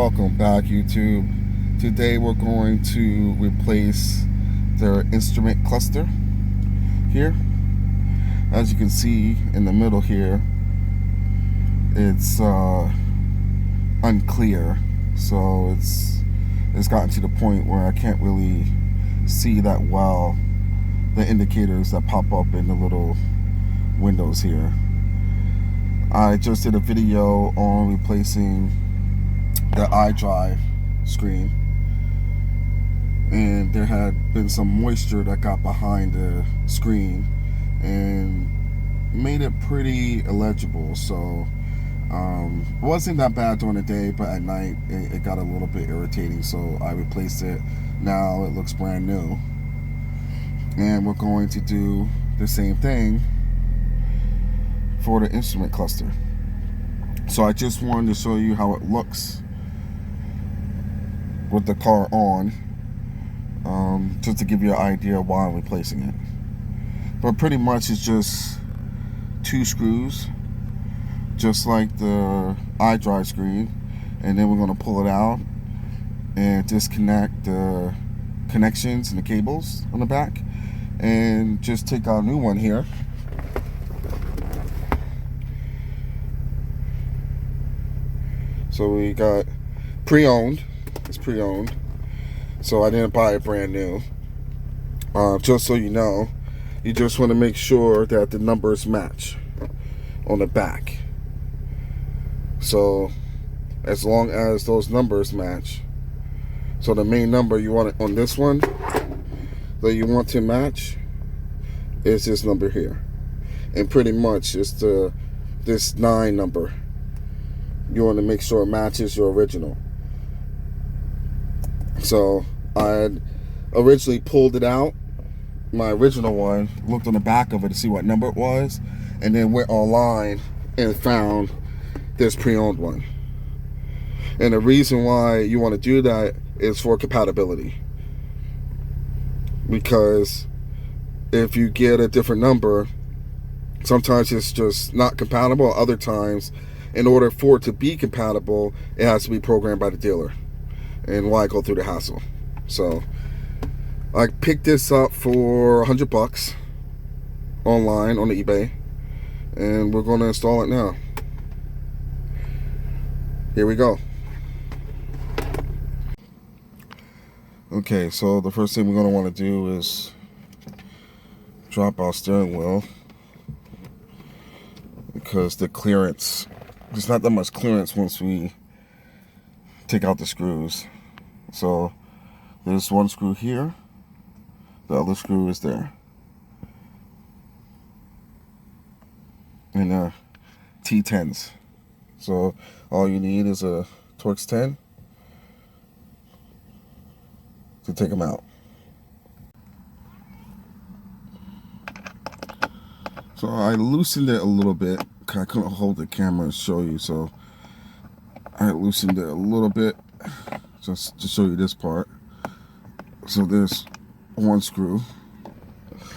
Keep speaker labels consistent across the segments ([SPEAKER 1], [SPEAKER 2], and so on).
[SPEAKER 1] Welcome back, YouTube. Today we're going to replace their instrument cluster here. As you can see in the middle here, it's unclear, so it's gotten to the point where I can't really see that well the indicators that pop up in the little windows here. I just did a video on replacing the iDrive screen, and there had been some moisture that got behind the screen and made it pretty illegible. So it wasn't that bad during the day, but at night it got a little bit irritating, so I replaced it. Now it looks brand new, and we're going to do the same thing for the instrument cluster. So I just wanted to show you how it looks with the car on, just to give you an idea of why I'm replacing it. But pretty much it's just 2 screws, just like the iDrive screen, and then we're going to pull it out and disconnect the connections and the cables on the back, and just take out a new one here. So we got pre-owned. It's pre-owned, so I didn't buy it brand new. Just so you know, you just want to make sure that the numbers match on the back. So as long as those numbers match, so the main number you want it on this one that you want to match is this number here, and pretty much it's this 9 number. You want to make sure it matches your original. So I had originally pulled it out, my original one, looked on the back of it to see what number it was, and then went online and found this pre-owned one. And the reason why you want to do that is for compatibility, because if you get a different number, sometimes it's just not compatible. Other times, in order for it to be compatible, it has to be programmed by the dealer, and why go through the hassle. So I picked this up for $100 online on the eBay, and we're going to install it now. Here we go. Okay, so the first thing we're going to want to do is drop our steering wheel, because the clearance, there's not that much clearance once we take out the screws. So there's one screw here, the other screw is there, and T10s. So all you need is a Torx 10 to take them out. So I loosened it a little bit. I couldn't hold the camera and show you, so I loosened it a little bit just to show you this part. So there's one screw.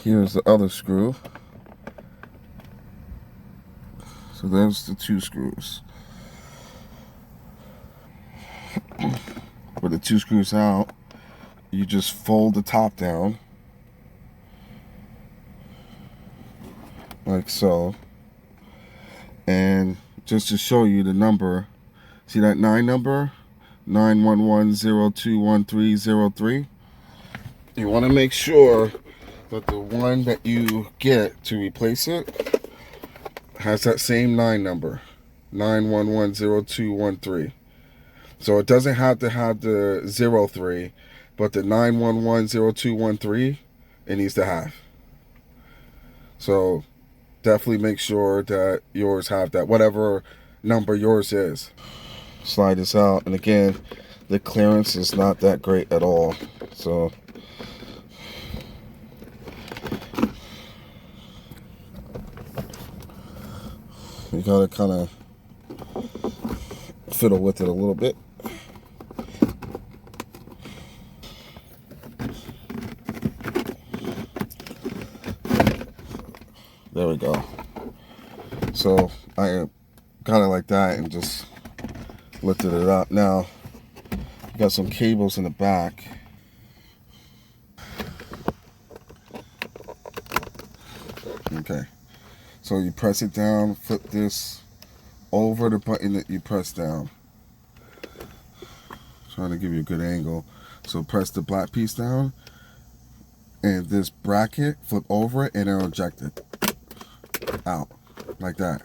[SPEAKER 1] Here's the other screw. So there's the 2 screws. With the 2 screws out, you just fold the top down like so, and just to show you the number, see that 9 number, 911021303. You want to make sure that the one that you get to replace it has that same 9 number, 9110213. So it doesn't have to have the 03, but the 9110213 it needs to have. So definitely make sure that yours have that, whatever number yours is. Slide this out, and again, the clearance is not that great at all. So you gotta kind of fiddle with it a little bit. There we go. So I got it like that and just lifted it up. Now got some cables in the back. Okay, so you press it down, flip this over the button that you press down. Trying to give you a good angle. So press the black piece down, and this bracket, flip over it, and it'll eject it out like that.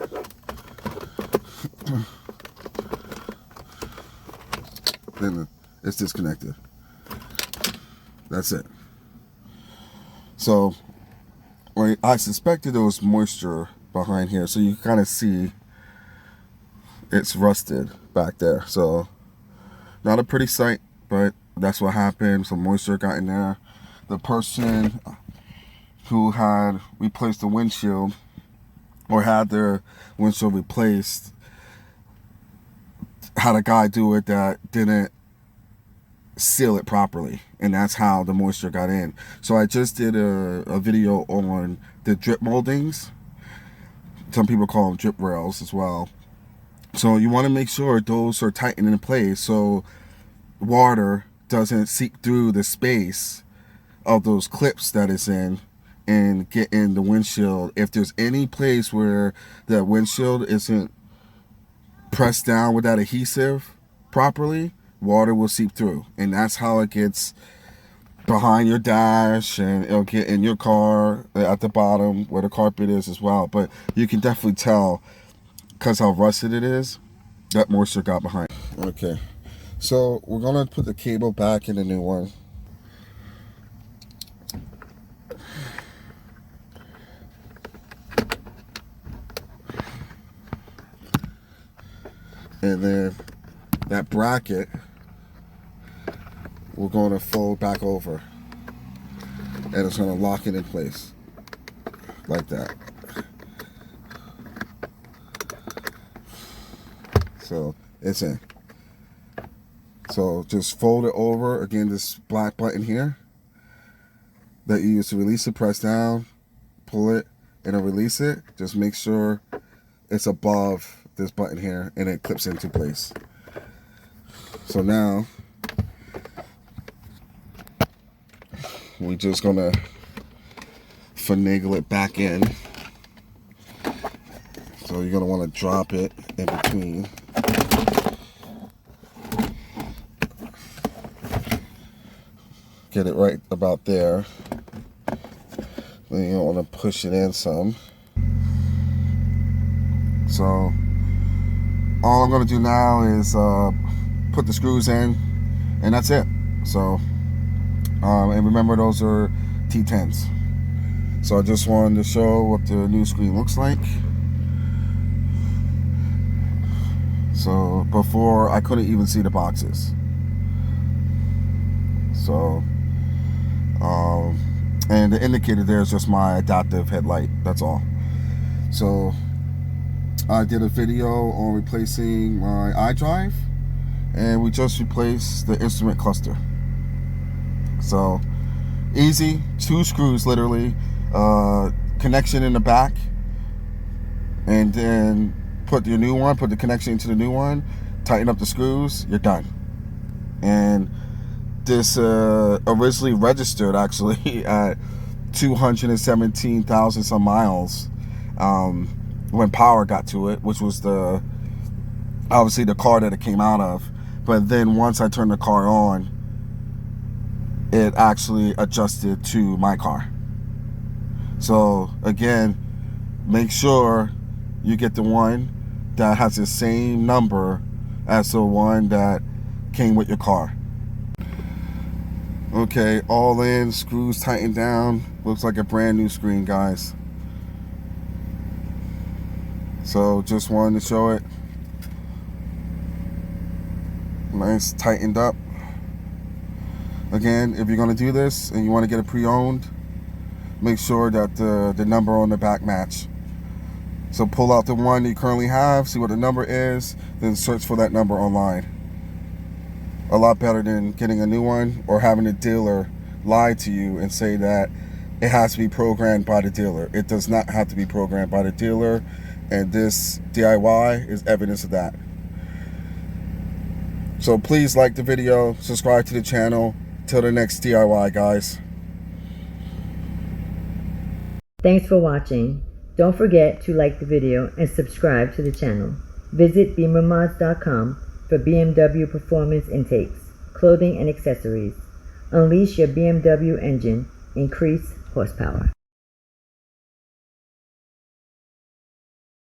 [SPEAKER 1] Then it's disconnected. That's it. So I suspected there was moisture behind here, so you kind of see it's rusted back there. So not a pretty sight, but that's what happened. Some moisture got in there. The person who had replaced the windshield, or had their windshield replaced, had a guy do it that didn't seal it properly, and that's how the moisture got in. So I just did a video on the drip moldings. Some people call them drip rails as well. So you want to make sure those are tightened in place so water doesn't seep through the space of those clips that it's in and get in the windshield. If there's any place where that windshield isn't pressed down with that adhesive properly, water will seep through, and that's how it gets behind your dash, and it'll get in your car at the bottom where the carpet is as well. But you can definitely tell, because how rusted it is, that moisture got behind. Okay, so we're gonna put the cable back in the new one. And then that bracket, we're going to fold back over, and it's going to lock it in place like that. So it's in. So just fold it over. Again, this black button here that you use to release it, press down, pull it, and it'll release it. Just make sure it's above this button here, and it clips into place. So now we're just gonna finagle it back in. So you're gonna want to drop it in between. Get it right about there. Then you don't want to push it in some. So all I'm going to do now is put the screws in, and that's it. So, and remember, those are T10s. So I just wanted to show what the new screen looks like. So before, I couldn't even see the boxes. So, and the indicator there is just my adaptive headlight. That's all. So I did a video on replacing my iDrive, and we just replaced the instrument cluster. So easy, 2 screws literally, connection in the back, and then put your new one, put the connection into the new one, tighten up the screws, you're done. And this originally registered actually at 217,000 some miles when power got to it, which was obviously the car that it came out of. But then once I turned the car on, it actually adjusted to my car. So again, make sure you get the one that has the same number as the one that came with your car. Okay, all in, screws tightened down. Looks like a brand new screen, guys. So just wanted to show it. Nice, tightened up. Again, if you're going to do this and you want to get it pre-owned, make sure that the number on the back match. So pull out the one you currently have, see what the number is, then search for that number online. A lot better than getting a new one or having a dealer lie to you and say that it has to be programmed by the dealer. It does not have to be programmed by the dealer, and this DIY is evidence of that. So please like the video, subscribe to the channel. Till the next DIY, guys.
[SPEAKER 2] Thanks for watching. Don't forget to like the video and subscribe to the channel. Visit beamermods.com for BMW performance intakes, clothing and accessories. Unleash your BMW engine. Increase horsepower.